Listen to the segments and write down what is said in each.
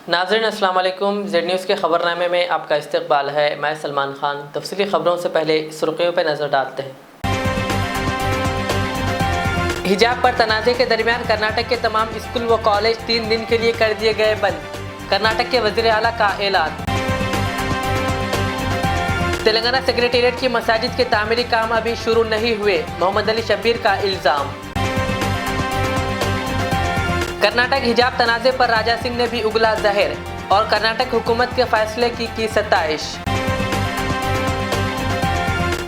नाज़रीन अस्सलाम वालेकुम। जेड न्यूज़ के ख़बरनामे में आपका इस्तकबाल है। मैं सलमान खान। तफसीली ख़बरों से पहले सुर्खियों पर नज़र डालते हैं। हिजाब पर तनाज़े के दरमियान कर्नाटक के तमाम स्कूल व कॉलेज 3 दिन के लिए कर दिए गए बंद। कर्नाटक के वज़ीर आला का ऐलान। तेलंगाना सेक्रेटेरिएट की मसाजिद के तामीरी काम अभी शुरू नहीं हुए, मोहम्मद अली शब्बीर का इल्ज़ाम। कर्नाटक हिजाब तनाज़े पर राजा सिंह ने भी उगला ज़हर और कर्नाटक हुकूमत के फैसले की सताइश।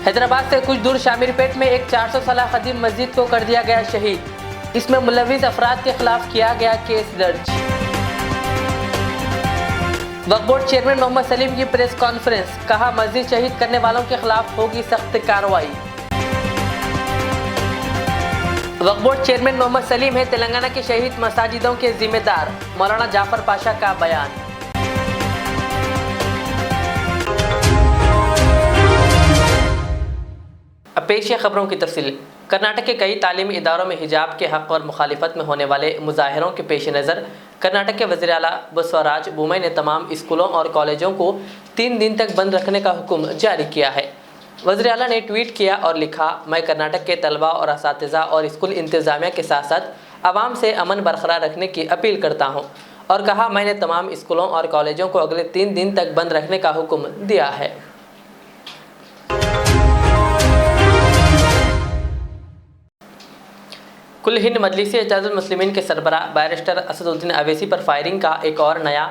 हैदराबाद से कुछ दूर शामीरपेट में एक 400 साल कदीम मस्जिद को कर दिया गया शहीद। इसमें मुलविस अफराद के खिलाफ किया गया केस दर्ज। वक्फ बोर्ड चेयरमैन मोहम्मद सलीम की प्रेस कॉन्फ्रेंस, कहा मस्जिद शहीद करने वालों के खिलाफ होगी सख्त कार्रवाई। वक्फ बोर्ड चेयरमैन मोहम्मद सलीम है तेलंगाना के शहीद मसाजिदों के जिम्मेदार, मौलाना जाफर पाशा का बयान। अब पेश है खबरों की तफसील। कर्नाटक के कई तालीमी इदारों में हिजाब के हक़ और मुखालिफत में होने वाले मुजाहिरों के पेश नज़र कर्नाटक के वज़ीर आला बसवराज बोम्मई ने तमाम स्कूलों और कॉलेजों को 3 दिन तक बंद रखने का हुक्म जारी किया है। वज़ीर आला ने ट्वीट किया और लिखा, मैं कर्नाटक के तलबा और असातिज़ा और स्कूल इंतज़ामिया के साथ साथ आवाम से अमन बरकरार रखने की अपील करता हूँ और कहा मैंने तमाम स्कूलों और कॉलेजों को अगले 3 दिन तक बंद रखने का हुक्म दिया है। कुल हिंद मजलिस इत्तेहादुल मुस्लिमीन के सरबराह बैरिस्टर असदुद्दीन अवैसी पर फायरिंग का एक और नया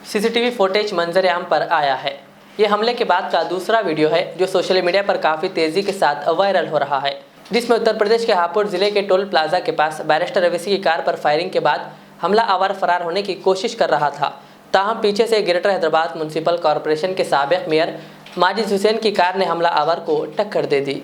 CCTV फुटेज मंजर आम पर आया है। ये हमले के बाद का दूसरा वीडियो है जो सोशल मीडिया पर काफ़ी तेज़ी के साथ वायरल हो रहा है, जिसमें उत्तर प्रदेश के हापुड़ ज़िले के टोल प्लाजा के पास बैरिस्टर अवैसी की कार पर फायरिंग के बाद हमला आवर फरार होने की कोशिश कर रहा था। ताहम पीछे से ग्रेटर हैदराबाद म्यूनसिपल कॉरपोरेशन के साबिक मेयर माजिद हुसैन की कार ने हमला आवर को टक्कर दे दी।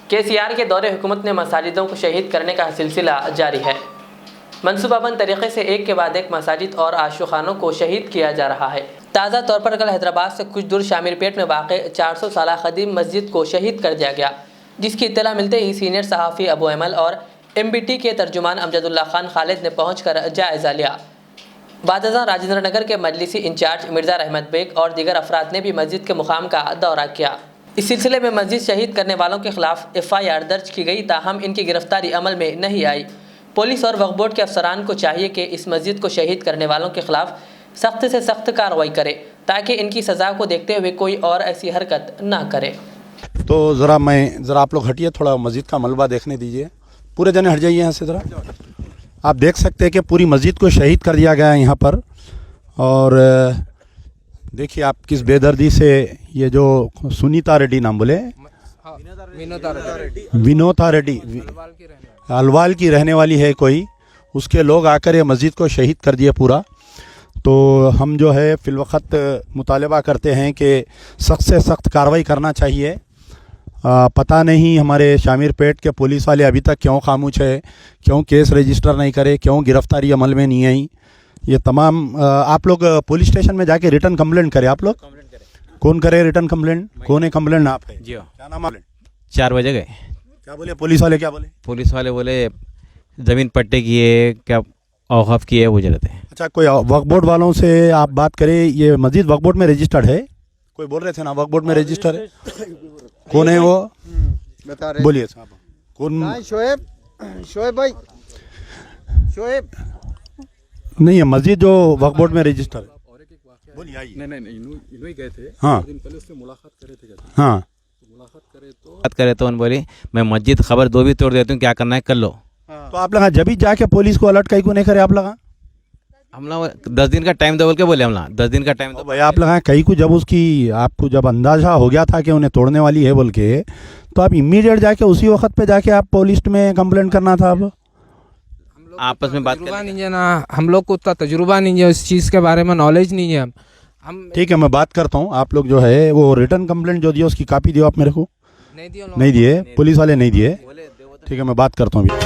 KCR के दौरे हुकूमत ने मसाजिदों को शहीद करने का सिलसिला जारी है। मनसूबाबंद तरीके से एक के बाद एक मसाजिद और आशुखानों को शहीद किया जा रहा है। ताज़ा तौर पर कल हैदराबाद से कुछ दूर शामीरपेट में वाक़ 400 साल कदीम मस्जिद को शहीद कर दिया गया, जिसकी इत्तला मिलते ही सीनियर सहाफ़ी अबू अमल और MBT के तर्जुमान अमजदुल्ला खान खालिद ने पहुँच कर जायज़ा लिया। बादशाह राजेंद्र नगर के मजलिसी इंचार्ज मिर्ज़ा रहमत बेग और दीगर अफराद ने भी मस्जिद के मुकाम का दौरा किया। इस सिलसिले में मस्जिद शहीद करने वालों के खिलाफ FIR दर्ज की गई, ताहम इनकी गिरफ्तारी अमल में नहीं आई। पुलिस और वक्फ बोर्ड के अफसरान को चाहिए कि इस मस्जिद को शहीद करने वालों के खिलाफ सख्त से सख्त कार्रवाई करे ताकि इनकी सज़ा को देखते हुए कोई और ऐसी हरकत ना करे। तो ज़रा आप लोग हटिए, थोड़ा मस्जिद का मलबा देखने दीजिए। पूरे जने हट जाइए यहाँ से ज़रा। आप देख सकते हैं कि पूरी मस्जिद को शहीद कर दिया गया है यहाँ पर। और देखिए आप किस बेदर्दी से ये जो सुनीता रेड्डी नाम बोले, विनोता रेड्डी अलवाल की रहने वाली है कोई, उसके लोग आकर ये मस्जिद को शहीद कर दिए पूरा। तो हम जो है फ़िलवक़्त मुतालबा करते हैं कि सख्त से सख्त कार्रवाई करना चाहिए। पता नहीं हमारे शामीरपेट के पुलिस वाले अभी तक क्यों खामोश है, क्यों केस रजिस्टर नहीं करे, क्यों गिरफ्तारी अमल में नहीं आई। ये तमाम आप लोग पुलिस स्टेशन में जाके रिटर्न कंप्लेंट करें। आप लोग कौन करे रिटर्न कंप्लेंट? कौन है कंप्लेंट? आप है जी। क्या नाम है? 4 बजे गए। क्या बोले पुलिस वाले? क्या बोले पुलिस वाले? बोले ज़मीन पट्टे की है, क्या औक़ाफ़ की है, वो जरूरत है। अच्छा, कोई वक्फ बोर्ड वालों से आप बात करें। ये मस्जिद वक्फ बोर्ड में रजिस्टर्ड है? कोई बोल रहे थे ना वक्फ बोर्ड में रजिस्टर है। कौन है वो? बोलिए साहब। कौन? शोएब भाई। शोएब नहीं है, मस्जिद जो वक्फ बोर्ड में रजिस्टर है। बोलिए आइए। नहीं इन्हों ही गए थे। हाँ, दिन पहले उससे मुलाकात करे थे। हाँ, बात करे तो उन्होंने बोली मैं मस्जिद खबर 2 भी तोड़ देती हूँ, क्या करना है कर लो। तो आप लगा जब भी जाके पुलिस को अलर्ट कहीं को नहीं करे। आप लगा हम लोग 10 दिन का टाइम दो बोल के बोले, हम लोग 10 दिन का टाइम दो भाई। आप लगा कहीं को जब उसकी आपको जब अंदाजा हो गया था कि उन्हें तोड़ने वाली है बोल के, तो आप इमीडिएट जाके उसी वक्त पे जाके आप पुलिस में कंप्लेंट करना था। आप आपस में बात नहीं है ना, हम लोग को उतना तजुर्बा नहीं है, इस चीज़ के बारे में नॉलेज नहीं है। हम ठीक है, मैं बात करता हूँ। आप लोग जो है वो रिटर्न कंप्लेंट जो दिया उसकी कॉपी दियो आप मेरे को। नहीं दिया नहीं दिए, पुलिस वाले नहीं दिए। ठीक है, मैं बात करता हूँ अभी।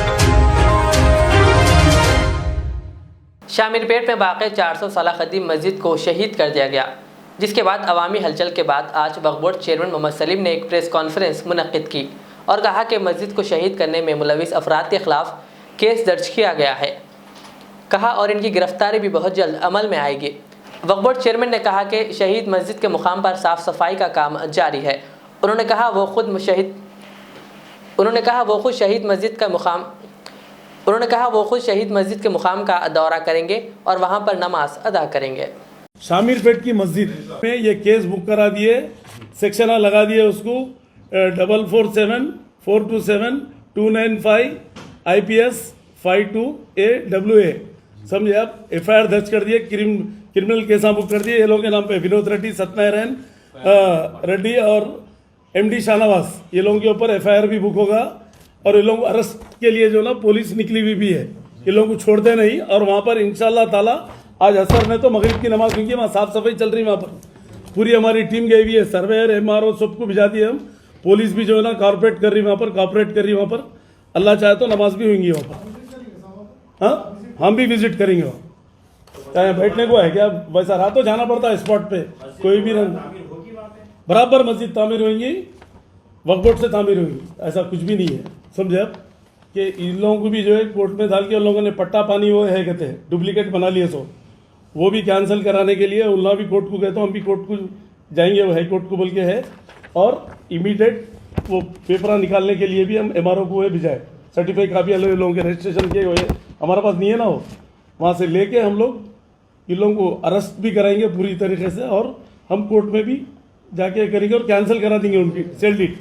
शामिरपेट में वाक़ 400 साल कदीम मस्जिद को शहीद कर दिया गया, जिसके बाद अवामी हलचल के बाद आज वक्फ बोर्ड चेयरमैन मोहम्मद सलीम ने एक प्रेस कॉन्फ्रेंस मुनक्किद की और कहा कि मस्जिद को शहीद करने में मुलविस अफराद के खिलाफ केस दर्ज किया गया है। कहा और इनकी गिरफ्तारी भी बहुत जल्द अमल में आएगी। वक्फ बोर्ड चेयरमैन ने कहा कि शहीद मस्जिद के मुकाम पर साफ़ सफाई का काम जारी है। उन्होंने कहा वो खुद शहीद मस्जिद के मुकाम का दौरा करेंगे और वहाँ पर नमाज अदा करेंगे। शामिरपेट की मस्जिद में ये केस बुक करा दिए, सेक्शन लगा दिए उसको 447-427-295 IPS 52AWA, समझे आप। FIR दर्ज कर दिए, क्रिमिनल केस बुक कर दिए। ये लोगों के नाम पे विनोद रेड्डी, सत्यनारायण रेड्डी और MD शाहनवाज, ये लोगों के ऊपर FIR भी बुक होगा। और ये लोग अरेस्ट के लिए जो ना पुलिस निकली हुई भी है, ये लोगों को छोड़ते नहीं। और वहाँ पर इंशाल्लाह ताला आज असर में तो मगरिब की नमाज हुई, वहाँ साफ सफाई चल रही है। वहाँ पर पूरी हमारी टीम गई हुई है, सर्वेयर MRO सबको भिजा दिए हम। पुलिस भी जो है ना कॉर्पोरेट कर रही, वहाँ पर कॉर्पोरेट कर रही वहाँ पर। अल्लाह चाहे तो नमाज भी होंगी वहाँ पर। हाँ, हम भी विजिट करेंगे वहाँ। चाहे बैठने को है क्या, वैसा रातों जाना पड़ता है स्पॉट पे, कोई भी नहीं। बराबर मस्जिद तामीर होंगी, वक्फ बोर्ड से तामीर होंगी, ऐसा कुछ भी नहीं है, समझे आप। कि इन लोगों को भी जो है कोर्ट में डाल के उन लोगों ने पट्टा पानी वो है कहते हैं डुप्लीकेट बना लिए, सो वो भी कैंसिल कराने के लिए उन्होंने भी कोर्ट को कहता हूँ, हम भी कोर्ट को जाएंगे, वो हाई कोर्ट को बोल के है। और इमीडिएट वो पेपर निकालने के लिए भी हम MRO को भिजाए, सर्टिफाई कापी अलग लोगों के रजिस्ट्रेशन किए हुए हमारे पास नहीं है ना, वो वहाँ से लेके हम लोग इन लोगों को अरेस्ट भी कराएंगे पूरी तरीके से। और हम कोर्ट में भी जाके करेंगे और कैंसिल करा देंगे उनकी सेल डीड,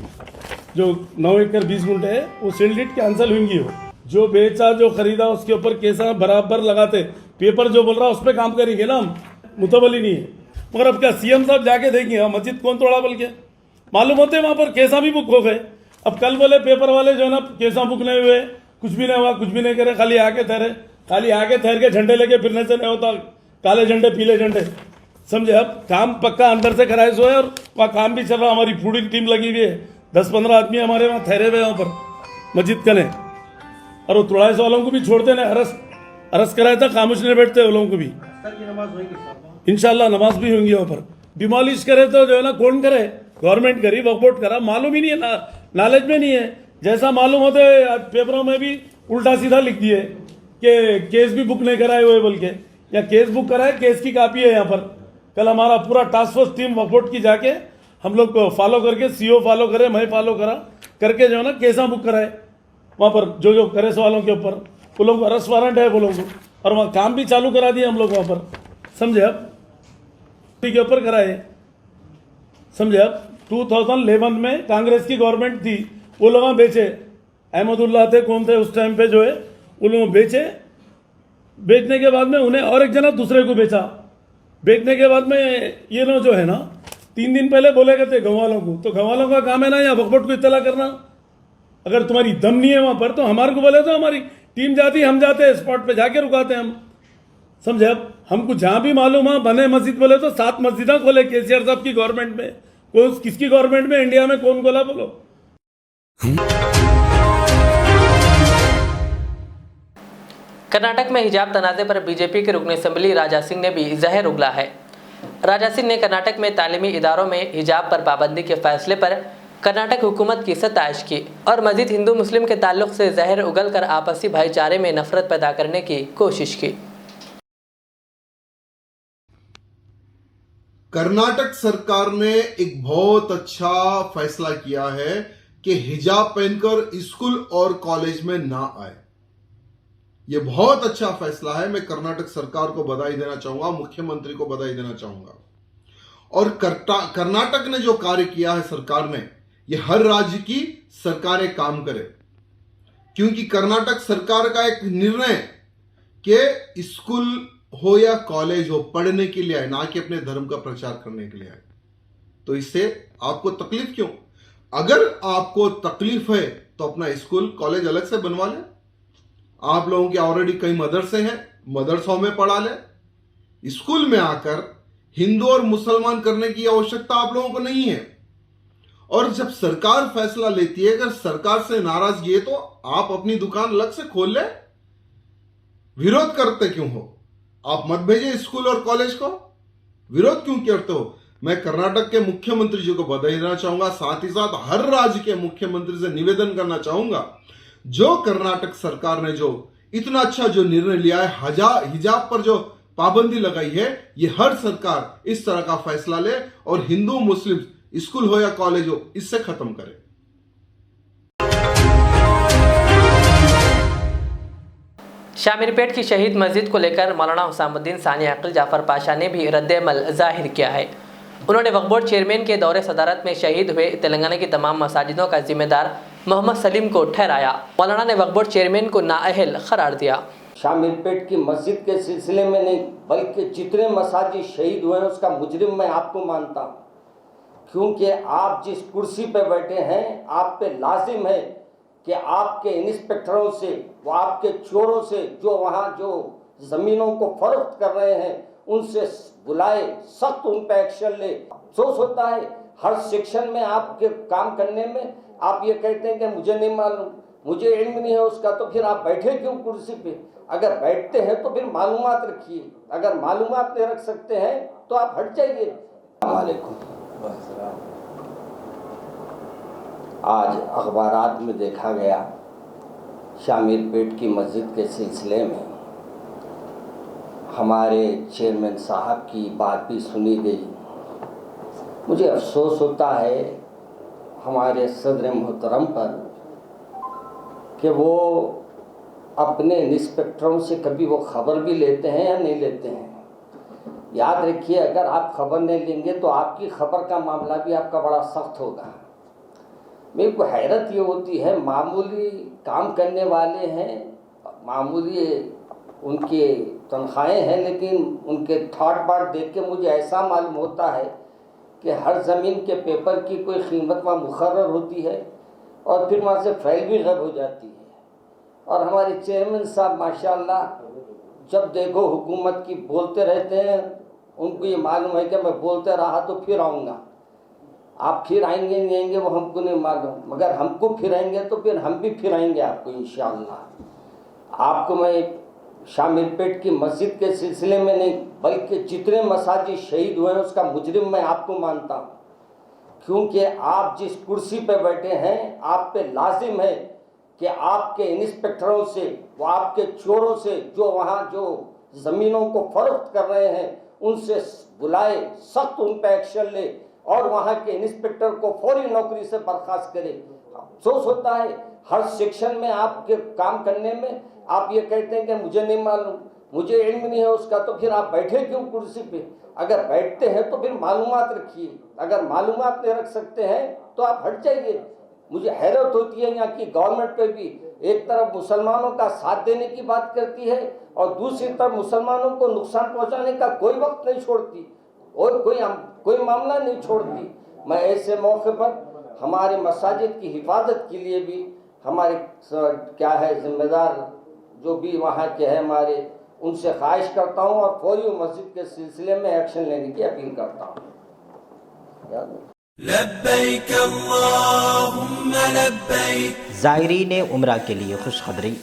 जो 9 एकड़ 20 गुंठे है वो सेल डीड कैंसिल होंगी। हो जो बेचा जो खरीदा उसके ऊपर केसा बराबर लगाते, पेपर जो बोल रहा है उस पर काम करेंगे ना हम, मुतबली नहीं है। मगर अब क्या CM साहब जाके देखेंगे मस्जिद कौन तोड़ा बोल के, मालूम होते वहाँ पर केसा भी बुक हो गए। अब कल बोले पेपर वाले जो है ना केसा बुक नहीं हुए, कुछ भी नहीं हुआ, कुछ भी नहीं करे, खाली आके ठहरे, खाली आके ठहर के झंडे लेके फिरने से नहीं होता, काले झंडे पीले झंडे, समझे। अब काम पक्का अंदर से कराए सो है और वहाँ काम भी चल रहा, हमारी पूरी टीम लगी हुई है, 10-15 आदमी हमारे वहाँ ठहरे हुए वहाँ पर मस्जिद कने। और वो तोड़ाइश वालों को भी छोड़ते नहीं, अरेस्ट कराया था, खामोश नहीं बैठते वो लोगों को भी। इंशाल्लाह नमाज भी होंगी वहाँ पर। डिमोलिश करे तो जो है ना कौन करे, गवर्नमेंट करी, वक्फ बोर्ड करा, मालूम ही नहीं है, नॉलेज में नहीं है। जैसा मालूम होते पेपरों में भी उल्टा सीधा लिख दिए कि केस भी बुक नहीं कराए हुए बोल के, या केस बुक कराए, केस की कॉपी है यहाँ पर। कल हमारा पूरा टास्क फोर्स टीम वक्फ बोर्ड की जाके हम लोग को फॉलो करके, CO फॉलो करे, मैं फॉलो करा करके जो है ना केसा बुक कराए वहाँ पर, जो करे सवालों के ऊपर वो लोग अरेस्ट वारंट है वो लोग, और वहाँ काम भी चालू करा दिए हम लोग वहाँ पर, समझे आप। के ऊपर कराए, समझे आप। 2011 में कांग्रेस की गवर्नमेंट थी, वो लोग बेचे, अहमदुल्ला थे कौन थे उस टाइम पे जो है, वो लोग बेचे। बेचने के बाद में उन्हें और एक जना दूसरे को बेचा। बेचने के बाद में ये लोग जो है ना 3 दिन पहले बोले करते गाँव वालों को, तो गाँव वालों का काम है ना या वक्फ बोर्ड को इत्तला करना। अगर तुम्हारी दम नहीं है वहां पर तो हमारे को बोले तो हमारी टीम जाती, हम जाते हैं स्पॉट पे जाके रुकाते हैं हम, समझे। अब हमको जहां भी मालूम है बने मस्जिद बोले तो 7 मस्जिदा खोले KCR साहब की गवर्नमेंट में, कौन किसकी गवर्नमेंट में, इंडिया में कौन खोला बोलो। कर्नाटक में हिजाब तनाज़े पर बीजेपी के रुकन असम्बली राजा सिंह ने भी जहर उगला है। राजा सिंह ने कर्नाटक में तालीमी इदारों में हिजाब पर पाबंदी के फैसले पर कर्नाटक हुकूमत की सताइश की और मजीद हिंदू मुस्लिम के ताल्लुक से जहर उगल कर आपसी भाईचारे में नफरत पैदा करने की कोशिश की। कर्नाटक सरकार ने एक बहुत अच्छा फैसला किया है कि हिजाब पहनकर स्कूल और कॉलेज में ना आए। यह बहुत अच्छा फैसला है। मैं कर्नाटक सरकार को बधाई देना चाहूंगा, मुख्यमंत्री को बधाई देना चाहूंगा। और कर्नाटक ने जो कार्य किया है सरकार ने, यह हर राज्य की सरकारें काम करें, क्योंकि कर्नाटक सरकार का एक निर्णय कि स्कूल हो या कॉलेज हो पढ़ने के लिए आए, ना कि अपने धर्म का प्रचार करने के लिए आए। तो इससे आपको तकलीफ क्यों? अगर आपको तकलीफ है तो अपना स्कूल कॉलेज अलग से बनवा ले। आप लोगों के ऑलरेडी कई मदरसे हैं, मदरसों में पढ़ा ले। स्कूल में आकर हिंदू और मुसलमान करने की आवश्यकता आप लोगों को नहीं है। और जब सरकार फैसला लेती है, अगर सरकार से नाराजगी है तो आप अपनी दुकान अलग से खोल ले, विरोध करते क्यों हो? आप मत भेजिए स्कूल और कॉलेज को, विरोध क्यों करते हो? मैं कर्नाटक के मुख्यमंत्री जी को बधाई देना चाहूंगा, साथ ही साथ हर राज्य के मुख्यमंत्री से निवेदन करना चाहूंगा, जो कर्नाटक सरकार ने जो इतना अच्छा जो निर्णय लिया है, हिजाब पर जो पाबंदी लगाई है, ये हर सरकार इस तरह का फैसला ले और हिंदू मुस्लिम स्कूल हो या कॉलेज हो, इससे खत्म करे। शामीरपेट की शहीद मस्जिद को लेकर मौलाना हुसामुद्दीन सानी अकील जाफर पाशा ने भी रद्द-ए-अमल जाहिर किया है। उन्होंने वक्फ बोर्ड चेयरमैन के दौरे सदारत में शहीद हुए तेलंगाना की तमाम मसाजिदों का जिम्मेदार मोहम्मद सलीम को ठहराया। मौलाना ने वक्फ बोर्ड चेयरमैन को नाअहल करार दिया। शामीरपेट की मस्जिद के सिलसिले में नहीं, बल्कि जितने मसाजिद शहीद हुए उसका मुजरिम मैं आपको मानता हूँ, क्योंकि आप जिस कुर्सी पर बैठे हैं, आप पे लाजिम है कि आपके इंस्पेक्टरों से, वो आपके चोरों से, जो वहाँ जो ज़मीनों को फरोख्त कर रहे हैं, उनसे बुलाए, सख्त उन पर एक्शन ले। अफसोस होता है हर सेक्शन में आपके काम करने में आप ये कहते हैं कि मुझे नहीं मालूम, मुझे इल्म नहीं है उसका, तो फिर आप बैठे क्यों कुर्सी पे? अगर बैठते हैं तो फिर मालूमात रखिए, अगर मालूमात नहीं रख सकते हैं तो आप हट जाइए। अस्सलाम वालेकुम। आज अखबारात में देखा गया शामीरपेट की मस्जिद के सिलसिले में हमारे चेयरमैन साहब की बात भी सुनी गई। मुझे अफसोस होता है हमारे सदर मोहतरम पर कि वो अपने इंस्पेक्टरों से कभी वो खबर भी लेते हैं या नहीं लेते हैं। याद रखिए, अगर आप खबर नहीं लेंगे तो आपकी खबर का मामला भी आपका बड़ा सख्त होगा। मेरे को हैरत ये होती है, मामूली काम करने वाले हैं, मामूली उनके तनख्वाहें हैं, लेकिन उनके थॉट बाट देख के मुझे ऐसा मालूम होता है कि हर ज़मीन के पेपर की कोई कीमत वहाँ मुकर्रर होती है और फिर वहाँ से फाइल भी गायब हो जाती है। और हमारे चेयरमैन साहब माशाल्लाह जब देखो हुकूमत की बोलते रहते हैं, उनको ये मालूम है कि मैं बोलते रहा तो फिर आऊँगा। आप फिर आएंगे नहीं आएंगे वो हमको नहीं मालूम, मगर हमको फिर आएंगे तो फिर हम भी फिर आएंगे आपको इंशाअल्लाह। आपको मैं शामीरपेट की मस्जिद के सिलसिले में नहीं, बल्कि जितने मसाजिद शहीद हुए हैं उसका मुजरिम मैं आपको मानता हूँ, क्योंकि आप जिस कुर्सी पे बैठे हैं, आप पे लाजिम है कि आपके इंस्पेक्टरों से, वो आपके चोरों से, जो वहाँ जो ज़मीनों को फरोख्त कर रहे हैं, उनसे बुलाए, सख्त उन पर एक्शन ले और वहाँ के इंस्पेक्टर को फौरी नौकरी से बर्खास्त करे। अफसोस होता है हर सेक्शन में आपके काम करने में आप ये कहते हैं कि मुझे नहीं मालूम, मुझे इल्म नहीं है उसका, तो फिर आप बैठे क्यों कुर्सी पे? अगर बैठते हैं तो फिर मालूमात रखिए, अगर मालूमात नहीं रख सकते हैं तो आप हट जाइए। मुझे हैरत होती है यहाँ की गवर्नमेंट पे भी, एक तरफ मुसलमानों का साथ देने की बात करती है और दूसरी तरफ मुसलमानों को नुकसान पहुँचाने का कोई वक्त नहीं छोड़ती और कोई मामला नहीं छोड़ती। मैं ऐसे मौके पर हमारे मसाजिद की हिफाजत के लिए भी हमारे क्या है जिम्मेदार जो भी वहाँ के हैं हमारे, उनसे ख्वाहिश करता हूँ और फौरी मस्जिद के सिलसिले में एक्शन लेने की अपील करता हूँ। लब्बैक अल्लाहुम्मा लब्बैक। ज़ायरीन उम्रा के लिए खुशखबरी।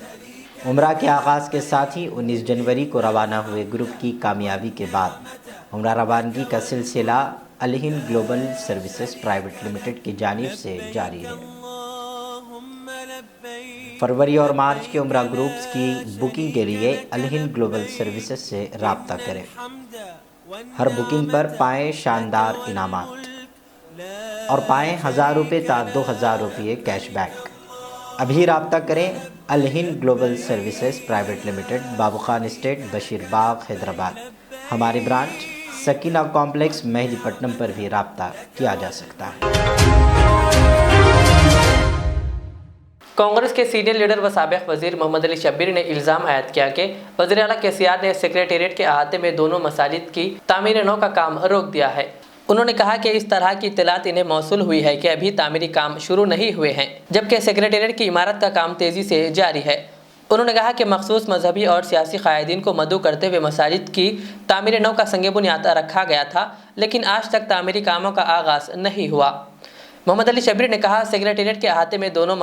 उम्रा के आगाज़ के साथ ही 19 जनवरी को रवाना हुए ग्रुप की कामयाबी के बाद उम्रा रवानगी का सिलसिला Al-Hind global services private limited की जानिब से जारी है। फरवरी और मार्च के उम्रा ग्रुप्स की बुकिंग के लिए अल-हिंद ग्लोबल सर्विसेज से राब्ता करें। हर बुकिंग पर पाएँ शानदार इनामात और पाएँ 1000 रुपये ता 2000 रुपये कैशबैक। अभी राब्ता करें Al-Hind global services private limited, बाबू खान स्टेट, बशीरबाग, हैदराबाद। हमारी ब्रांच सकीना कॉम्प्लेक्स, मेहदीपट्टनम पर भी राब्ता किया जा सकता है। कांग्रेस के सीनियर लीडर व साबिक वजीर मोहम्मद अली शब्बीर ने इल्ज़ाम आयद किया कि वज़ीर आला केसीआर ने सेक्रेटेरिएट के अहाते में दोनों मसाजिद की तामीर नौ का काम रोक दिया है। उन्होंने कहा कि इस तरह की इत्तलात इन्हें मौसूल हुई है कि अभी तामीरी काम शुरू नहीं हुए हैं, जबकि सेक्रेटेरिएट की इमारत का काम तेज़ी से जारी है। उन्होंने कहा कि मखसूस मजहबी और सियासी कायदीन को मदऊ करते हुए मसाजिद की तामीर नौ का संग बुनियाद रखा गया था, लेकिन आज तक तामीरी कामों का आगाज़ नहीं हुआ। मोहम्मद अली शब्बीर ने कहा सेक्रेटेरिएट के अहाते में दोनों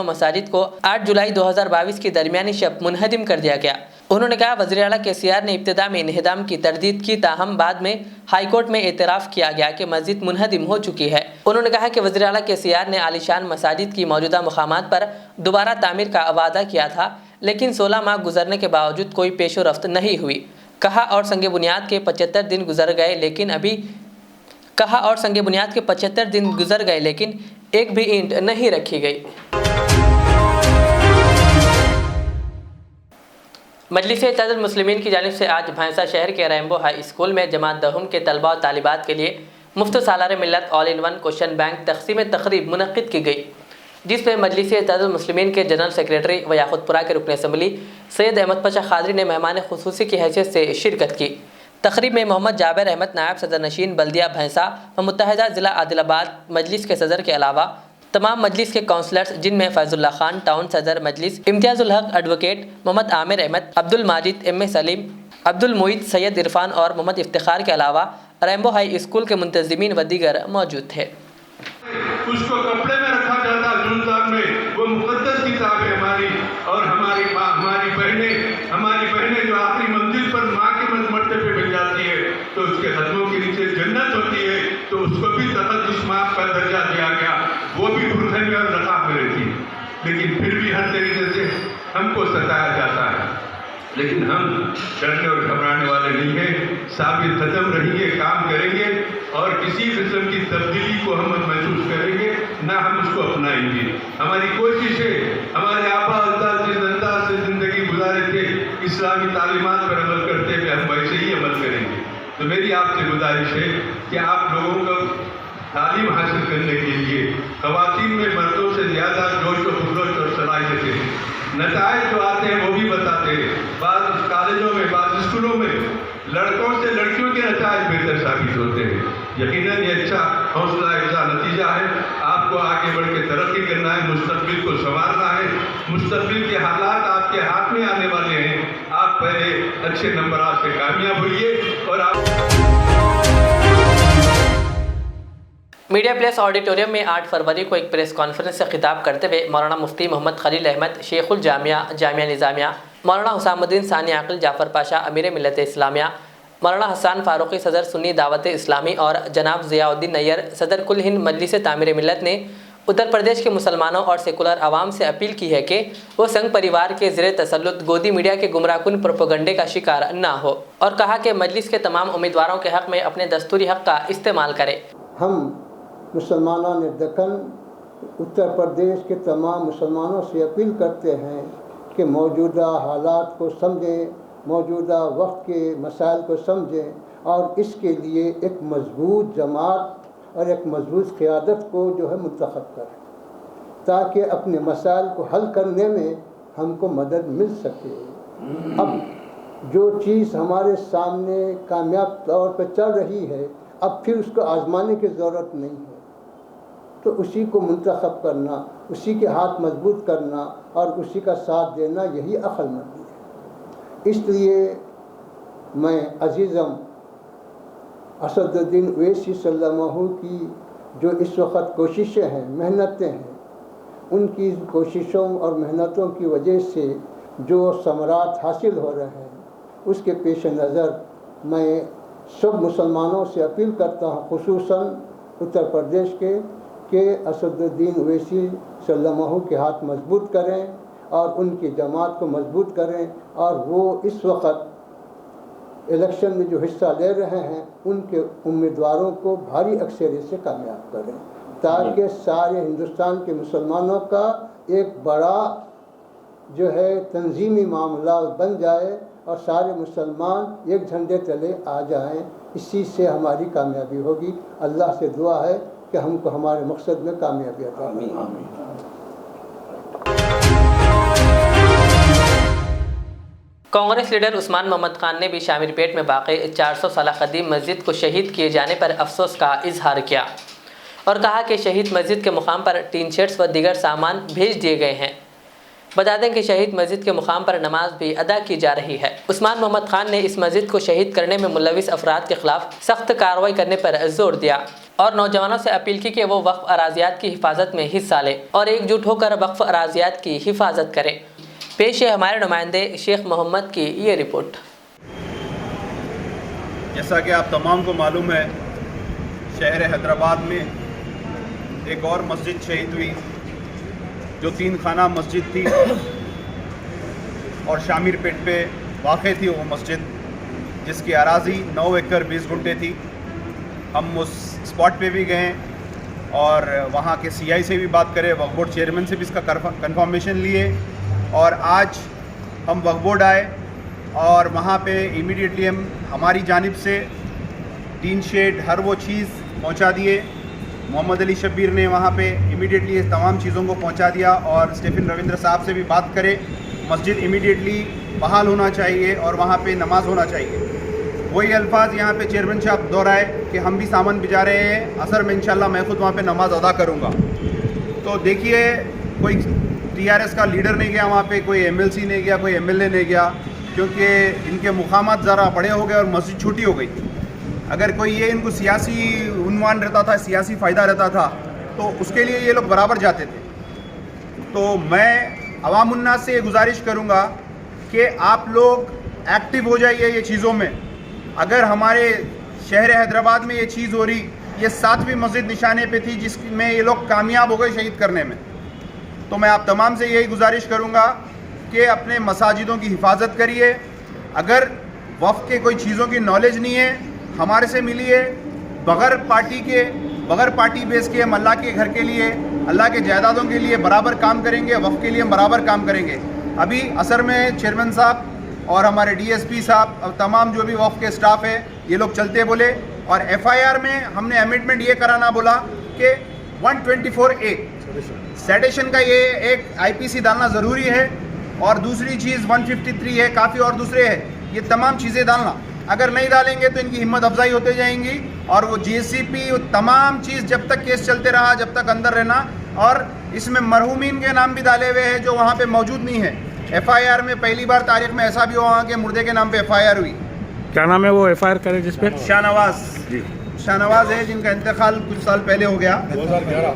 मसाजिद को 8 जुलाई 2022 की दरमियानी शब मुनहदिम कर दिया गया। उन्होंने कहा वज़ीर आला KCR ने इब्तिदा में इन्हिदाम की तरदीद की, ताहम बाद में हाई कोर्ट में एतराफ़ किया गया कि मस्जिद मुनहदिम हो चुकी है। उन्होंने कहा कि वज़ीर आला KCR ने आलीशान मसाजिद की मौजूदा मुकामात पर दोबारा तामीर का वादा किया था, लेकिन 16 माह गुजरने के बावजूद कोई पेशो रफ्त नहीं हुई। कहा और संग बुनियाद के 75 दिन गुजर गए लेकिन एक भी ईंट नहीं रखी गई। मजलिस इत्तेहादुल मुस्लिमीन की जानिब से आज भैंसा शहर के रैम्बो हाई स्कूल में जमात दहुम के तलबा और तालिबात के लिए मुफ्त सालार मिल्लत all in one question bank तकसीम तकरीब मुनक्किद की गई, जिसमें मजलिस इत्तेहादुल मुस्लिमीन के जनरल सेक्रेटरी व याकुतपुरा के रुकन असम्बली सैयद अहमद पाशा खादरी ने मेहमान खुसूसी की हैसियत से शिरकत की। तकरीब में मोहम्मद जाबिर अहमद नायब सदर नशीन बल्दिया भैंसा व मुत्तहिदा ज़िला आदिलाबाद मजलिस के सदर के अलावा तमाम मजलिस के काउंसलर्स, जिनमें फैजुल्ला खान टाउन सदर मजलिस, इम्तियाजुल हक एडवोकेट, मोहम्मद आमिर अहमद, अब्दुल माजिद, M.A. सलीम, अब्दुल मुईद, सैयद इरफान और मोहम्मद इफ्तिखार के अलावा रैम्बो हाई स्कूल के मुंतजिमीन व दीगर मौजूद थे। उसको कपड़े में रखा जाता जुलदान में, वो मुकद्दस किताब है हमारी, और हमारी माँ, हमारी बहनें जो आखिरी मंजिल पर माँ के मर्तबे पे मिल जाती है तो उसके कदमों के नीचे जन्नत होती है, तो उसको भी तक़द्दुस माँ का दर्जा दिया गया। वो भी बुरखे में और नकाब में रहती, लेकिन फिर भी हर तरीके से हमको सताया जाता है, लेकिन हम डरने और घबराने वाले नहीं हैं। साबित कदम रहेंगे, काम करेंगे और किसी किस्म की तब्दीली को हम महसूस करेंगे ना हम उसको अपनाएंगे। हमारी कोशिश है, हमारे आबा अजदाद जिस अंदाज से जिंदगी गुजारे थे इस्लामी तालीमात पर अमल करते हुए हम वैसे ही अमल करेंगे। तो मेरी आपसे गुजारिश है कि आप लोगों को तालीम हासिल करने के लिए ख़वातीन में मर्दों से ज़्यादा जोश व खरोश और सलाहियत है। नताइज जो आते हैं वो भी बताते हैं। बाद कॉलेजों में, बाद स्कूलों में लड़कों से लड़कियों के नताइज बेहतर साबित होते हैं। यकीनन ये अच्छा हौसला अफजा नतीजा है। आपको आगे बढ़ के तरक्की करना है, मुस्तकबिल को संवारना है। मुस्तकबिल के हालात आपके हाथ में आने वाले हैं। आप पहले अच्छे नंबरात से कामयाब होइए और आप मीडिया प्लेस ऑडिटोरियम में 8 फरवरी को एक प्रेस कॉन्फ्रेंस से खिताब करते हुए मौलाना मुफ्ती मोहम्मद खलील अहमद, शेखुल जामिया जामिया निज़ामिया, मौलाना हुसामुद्दीन सानी आकिल जाफ़र पाशा अमीर मिल्लत इस्लामिया, मौलाना हसन फारूकी सदर सुन्नी दावत इस्लामी और जनाब ज़ियाउद्दीन नैयर सदर कुल हिंद मजलिस तामीर मिल्लत ने उत्तर प्रदेश के मुसलमानों और सेकुलर आवाम से अपील की है कि वो संघ परिवार के ज़ेरे तसल्लुत गोदी मीडिया के गुमराहकुन प्रोपेगेंडे का शिकार ना हो, और कहा कि मजलिस के तमाम उम्मीदवारों के हक़ में अपने दस्तूरी हक़ का इस्तेमाल करें। हम मुसलमानों ने दक्कन उत्तर प्रदेश के तमाम मुसलमानों से अपील करते हैं कि मौजूदा हालात को समझें, मौजूदा वक्त के मसाइल को समझें और इसके लिए एक मजबूत जमात और एक मजबूत क़यादत को जो है मुंतखब करें, ताकि अपने मसाइल को हल करने में हमको मदद मिल सके। अब जो चीज़ हमारे सामने कामयाब तौर पर चल रही है, अब फिर उसको आजमाने की ज़रूरत नहीं है, तो उसी को मुंतखब करना, उसी के हाथ मजबूत करना और उसी का साथ देना, यही अक्लमंदी है। इसलिए मैं अजीज़म असदुद्दीन ओवैसी सल्लल्लाहु की जो इस वक्त कोशिशें हैं, मेहनतें हैं, उनकी कोशिशों और मेहनतों की वजह से जो समरात हासिल हो रहे हैं, उसके पेश नज़र मैं सब मुसलमानों से अपील करता हूँ, खुसूसन उत्तर प्रदेश के असदुद्दीन ओवैसी सल्लल्लाहु के हाथ मजबूत करें और उनकी जमात को मजबूत करें, और वो इस वक्त इलेक्शन में जो हिस्सा ले रहे हैं उनके उम्मीदवारों को भारी अक्सरियत से कामयाब करें, ताकि सारे हिंदुस्तान के मुसलमानों का एक बड़ा जो है तंजीमी मामला बन जाए और सारे मुसलमान एक झंडे तले आ जाएं। इसी से हमारी कामयाबी होगी। अल्लाह से दुआ है कि हमको हमारे मकसद में कामयाबी अता फरमाए। कांग्रेस लीडर उस्मान मोहम्मद खान ने भी शामीरपेट में वाक़ 400 साल कदीम मस्जिद को शहीद किए जाने पर अफसोस का इजहार किया। और कहा कि शहीद मस्जिद के मुकाम पर टीन शेड्स व दीगर सामान भेज दिए गए हैं। बता दें कि शहीद मस्जिद के मुकाम पर नमाज भी अदा की जा रही है। उस्मान मोहम्मद खान ने इस मस्जिद को शहीद करने में मुलविस अफराद के खिलाफ सख्त कार्रवाई करने पर जोर दिया और नौजवानों से अपील की कि वो वक्फ अराजियात की हिफाजत में हिस्सा लें और एकजुट होकर वक्फ अराजियात की हिफाजत करें। पेश है हमारे नुमाइंदे शेख मोहम्मद की ये रिपोर्ट। जैसा कि आप तमाम को मालूम है, शहर हैदराबाद में एक और मस्जिद शहीद हुई जो 3 खाना मस्जिद थी और शामिर पेट पे वाक़ थी वो मस्जिद, जिसकी अराज़ी 9 एकड़ 20 गुंठे थी। हम उस स्पॉट पे भी गए और वहाँ के CI से भी बात करें, वक्फ बोर्ड चेयरमैन से भी इसका कंफर्मेशन लिए और आज हम वक्फ बोर्ड आए और वहाँ पे इमीडिएटली हम हमारी जानिब से टीन शेड हर वो चीज़ पहुँचा दिए। मोहम्मद अली शब्बीर ने वहाँ पे इमीडिएटली इस तमाम चीज़ों को पहुँचा दिया और स्टीफन रविंद्र साहब से भी बात करें, मस्जिद इमीडिएटली बहाल होना चाहिए और वहाँ पे नमाज होना चाहिए। वही अल्फाज यहाँ पे चेयरमैन साहब दोहराए कि हम भी सामान भिजा रहे हैं, असर में इंशाल्लाह मैं खुद वहाँ पे नमाज अदा करूँगा। तो देखिए, कोई TRS का लीडर नहीं गया वहाँ पे, कोई MLC नहीं गया, कोई MLA नहीं गया, क्योंकि इनके मुकामात ज़रा बड़े हो गए और मस्जिद छोटी हो गई। अगर कोई ये इनको सियासी उन्वान रहता था, सियासी फ़ायदा रहता था, तो उसके लिए ये लोग बराबर जाते थे। तो मैं अवाम उन्नास से ये गुजारिश करूँगा कि आप लोग एक्टिव हो जाइए ये चीज़ों में। अगर हमारे शहर हैदराबाद में ये चीज़ हो रही, ये 7वीं मस्जिद निशाने पे थी जिसमें ये लोग कामयाब हो गए शहीद करने में। तो मैं आप तमाम से यही गुजारिश करूँगा कि अपने मसाजिदों की हिफाजत करिए। अगर वफ़ के कोई चीज़ों की नॉलेज नहीं है, हमारे से मिलिए। बग़ैर पार्टी बेस के हम अल्लाह के घर के लिए, अल्लाह के जायदादों के लिए बराबर काम करेंगे, वफ़ के लिए हम बराबर काम करेंगे। अभी असर में चेयरमैन साहब और हमारे DSP साहब और तमाम जो भी वफ़ के स्टाफ है, ये लोग चलते बोले और FIR में हमने अमेंडमेंट ये कराना बोला कि 124A सेडेशन का ये एक IPC डालना ज़रूरी है और दूसरी चीज़ 153 है, काफ़ी और दूसरे है, ये तमाम चीज़ें डालना। अगर नहीं डालेंगे तो इनकी हिम्मत अफजाई होते जाएंगी और वो JCP तमाम चीज़ जब तक केस चलते रहा, जब तक अंदर रहना। और इसमें मरहूमीन के नाम भी डाले हुए हैं जो वहाँ पे मौजूद नहीं है। FIR में पहली बार तारीख में ऐसा भी हुआ कि मुर्दे के नाम पे FIR हुई। क्या नाम है वो FIR करे जिस पे? शाहनवाज है, जिनका इंतकाल कुछ साल पहले हो गया, 2011।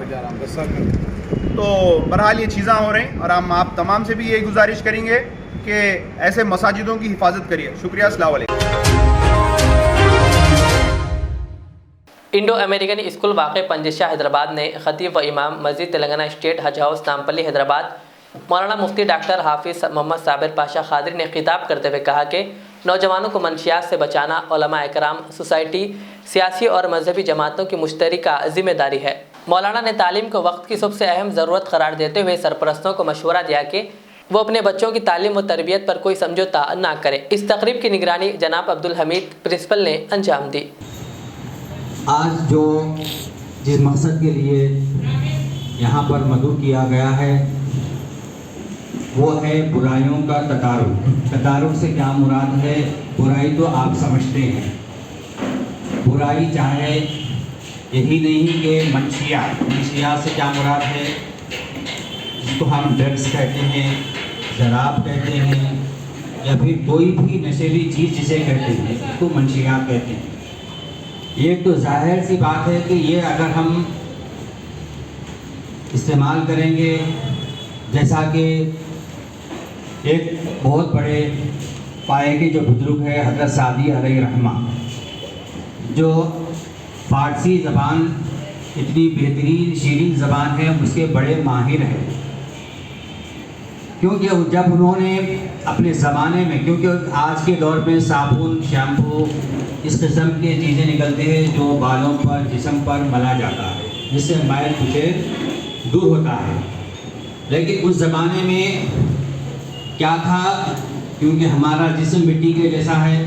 तो बहरहाल ये चीज़ें हो रही और हम आप तमाम से भी यही गुजारिश करेंगे कि ऐसे मसाजिदों की हिफाजत करिए। शुक्रिया। अस्सलाम वालेकुम। इंडो अमेरिकन स्कूल वाक़ पंजशाह हैदराबाद ने खतीब व इमाम मस्जिद तेलंगाना स्टेट हज हाउस नामपल्ली हैदराबाद मौलाना मुफ्ती डॉक्टर हाफिज़ मोहम्मद साबिर पाशा खादरी ने खिताब करते हुए कहा कि नौजवानों को मनशियात से बचाना उलमा इकराम, सोसाइटी, सियासी और मजहबी जमातों की मुश्तरका जिम्मेदारी है। मौलाना ने तालीम को वक्त की सबसे अहम ज़रूरत करार देते हुए सरपरस्तों को मशवरा दिया कि वो अपने बच्चों की तालीम व तरबियत पर कोई समझौता ना करें। इस तकरीब की निगरानी जनाब अब्दुल हमीद प्रिंसिपल ने अंजाम दी। आज जिस मकसद के लिए यहाँ पर मदऊ किया गया है वो है बुराइयों का तदारुक। तदारुक से क्या मुराद है? बुराई तो आप समझते हैं। बुराई चाहे यही नहीं कि मंशियात से क्या मुराद है, जिसको हम ड्रग्स कहते हैं, शराब कहते हैं या फिर कोई भी नशीली चीज़ जिसे कहते हैं, उसको मंशियात कहते हैं। ये तो जाहिर सी बात है कि ये अगर हम इस्तेमाल करेंगे, जैसा कि एक बहुत बड़े पाए के जो बुजुर्ग है हज़रत सादी अलैहि रहमा, जो फ़ारसी ज़बान इतनी बेहतरीन शीरीन ज़बान है, उसके बड़े माहिर हैं। क्योंकि जब उन्होंने अपने ज़माने में, क्योंकि आज के दौर में साबुन, शैम्पू, इस किस्म के चीज़ें निकलते हैं जो बालों पर, जिस्म पर मला जाता है, जिससे मैल कुचैल दूर होता है। लेकिन उस ज़माने में क्या था, क्योंकि हमारा जिस्म मिट्टी के जैसा है,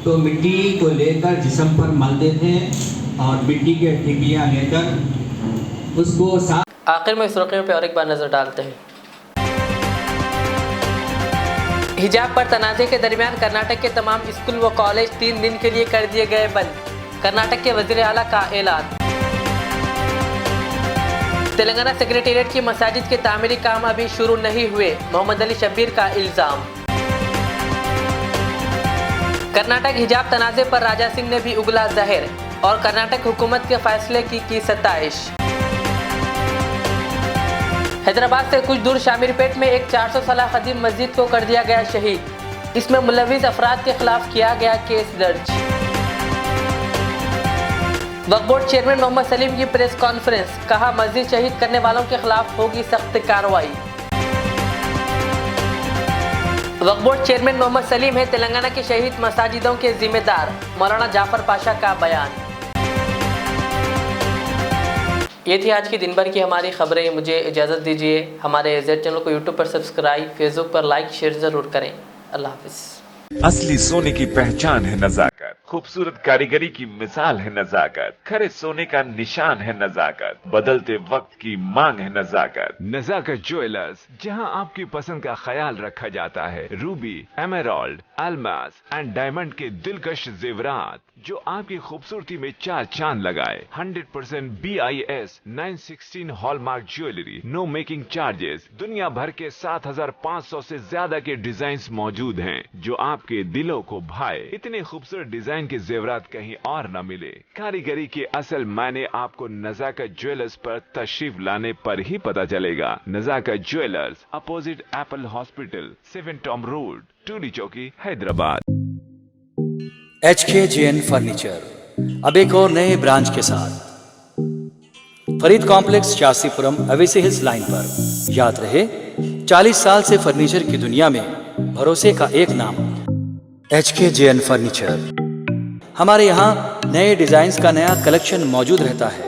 तो मिट्टी को लेकर जिस्म पर मलते थे और मिट्टी के टिकियाँ लेकर उसको साफ। आखिर में इस रुक़े पे और एक बार नज़र डालते हैं। हिजाब पर तनाज़े के दरमियान कर्नाटक के तमाम स्कूल व कॉलेज 3 दिन के लिए कर दिए गए बंद। कर्नाटक के वज़ीर आला का ऐलान। तेलंगाना सेक्रेटेरिएट की मसाजिद के तामीरी काम अभी शुरू नहीं हुए, मोहम्मद अली शब्बीर का इल्जाम। कर्नाटक हिजाब तनाज़े पर राजा सिंह ने भी उगला जहर और कर्नाटक हुकूमत के फैसले की सताइश। हैदराबाद से कुछ दूर शामीरपेट में एक 400 साल कदीम मस्जिद को कर दिया गया शहीद। इसमें मुलविस अफराद के खिलाफ किया गया केस दर्ज। वक्फ बोर्ड चेयरमैन मोहम्मद सलीम की प्रेस कॉन्फ्रेंस, कहा मस्जिद शहीद करने वालों के खिलाफ होगी सख्त कार्रवाई। वक्फ बोर्ड चेयरमैन मोहम्मद सलीम है तेलंगाना के शहीद मसाजिदों के जिम्मेदार, मौलाना जाफर पाशा का बयान। ये थी आज की दिन भर की हमारी खबरें। मुझे इजाज़त दीजिए। हमारे ज़ेड चैनल को यूट्यूब पर सब्सक्राइब, फेसबुक पर लाइक शेयर ज़रूर करें। अल्लाह हाफिज़। असली सोने की पहचान है नजाकत, खूबसूरत कारीगरी की मिसाल है नजाकत, खरे सोने का निशान है नजाकत, बदलते वक्त की मांग है नजाकत। नजाकत ज्वेलर्स, जहां आपकी पसंद का ख्याल रखा जाता है। Ruby, emerald, Almas and diamond के दिलकश जेवरात जो आपकी खूबसूरती में चार चांद लगाए। 100% BIS 916 hallmark jewellery, no making charges. दुनिया भर के 7500 से ज्यादा के डिजाइन मौजूद हैं जो आपके दिलों को भाए। इतने खूबसूरत डिजाइन के जेवरात कहीं और न मिले। कारीगरी के असल मायने आपको नजाकत ज्वेलर्स पर तशरीफ लाने पर ही पता चलेगा। Nazakat jewellers, opposite apple hospital, 7 Tom road, Toli Chowki, Hyderabad. HKJN furniture, अब एक और नए ब्रांच के साथ Farid complex, Shastripuram, Owaisi hills line पर। याद रहे, 40 साल से फर्नीचर की दुनिया में भरोसे का एक नाम HKJN फर्नीचर। हमारे यहाँ नए डिजाइन का नया कलेक्शन मौजूद रहता है।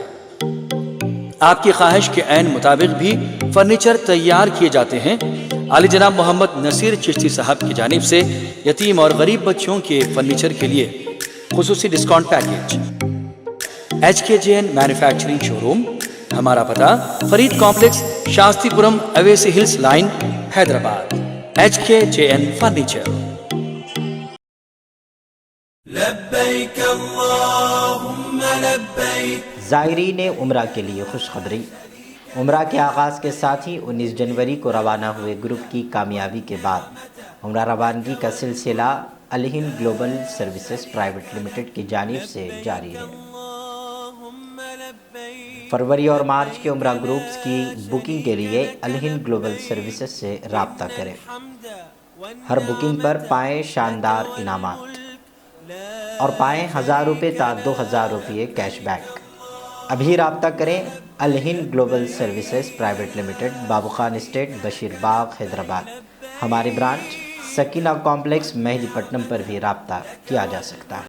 आपकी ख्वाहिश के ऐन मुताबिक भी फर्नीचर तैयार किए जाते हैं। आली जनाब मोहम्मद नसीर चिश्ती साहब की जानिब से यतीम और गरीब बच्चों के फर्नीचर के लिए खुसूसी discount package. HKJN manufacturing showroom, हमारा पता Farid complex, Shastripuram, Owaisi hills line, Hyderabad. HKJN furniture. लब्बैक अल्लाहुम्मा लब्बैक। ज़ायरीन उम्रा के लिए खुशखबरी। उम्रा के आगाज़ के साथ ही 19 जनवरी को रवाना हुए ग्रुप की कामयाबी के बाद उम्रा रवानगी का सिलसिला Al-Hind global services private limited की जानिब से जारी है। फरवरी और मार्च के उम्रा ग्रुप्स की बुकिंग के लिए अल-हिंद ग्लोबल सर्विसेज से रब्ता करें। हर बुकिंग पर पाएँ शानदार इनामात और पाएँ 1000 रुपये ता 2000 रुपये कैशबैक। अभी रब्ता करें Al-Hind global services private limited, बाबू खान स्टेट, बशीर बाग, हैदराबाद। हमारी ब्रांच सकीना कॉम्प्लेक्स, मेहदीपट्टनम पर भी रब्ता किया जा सकता है।